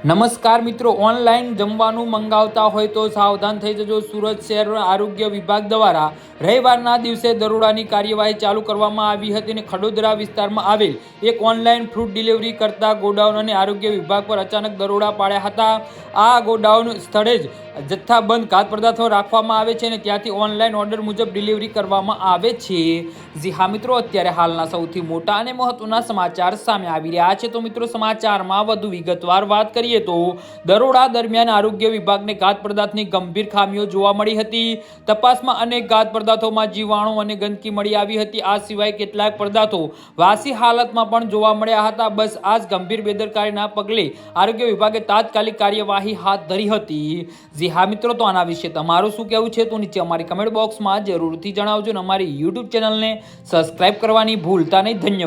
નમસ્કાર મિત્રો, ઓનલાઈન જમવાનું મંગાવતા હોય તો સાવધાન થઈ જજો। સુરત શહેર આરોગ્ય વિભાગ દ્વારા રવિવારના દિવસે દરોડાની કાર્યવાહી ચાલુ કરવામાં આવી હતી અને ખડોદરા વિસ્તારમાં આવેલ એક ઓનલાઈન ફ્રૂટ ડિલિવરી કરતા ગોડાઉન અને આરોગ્ય વિભાગ પર અચાનક દરોડા પાડ્યા હતા। આ ગોડાઉન સ્થળે જ જથ્થાબંધ ખાદ્ય પદાર્થો રાખવામાં આવે છે અને ત્યાંથી ઓનલાઈન ઓર્ડર મુજબ ડિલિવરી કરવામાં આવે છે। જી હા મિત્રો, અત્યારે હાલના સૌથી મોટા અને મહત્વના સમાચાર સામે આવી રહ્યા છે। તો મિત્રો, સમાચારમાં વધુ વિગતવાર વાત કરીએ તો દરોડા દરમિયાન આરોગ્ય વિભાગને ખાદ્ય પદાર્થની ગંભીર ખામીઓ જોવા મળી હતી। તપાસમાં અનેક ખાદ્ય પદાર્થોમાં જીવાણુ અને ગંદકી મળી આવી હતી। આ સિવાય કેટલાક પદાર્થો વાસી હાલતમાં પણ જોવા મળ્યા હતા। બસ આ જ ગંભીર બેદરકારીના પગલે આરોગ્ય વિભાગે તાત્કાલિક કાર્યવાહી હાથ ધરી હતી। જી હા મિત્રો, તો આના વિશે તમારું શું કહેવું છે તો નીચે અમારી કમેન્ટ બોક્સમાં જરૂરથી જણાવજો અને અમારી યુટ્યુબ ચેનલને સબસ્ક્રાઇબ કરવાની ભૂલતા નહીં। ધન્યવાદ।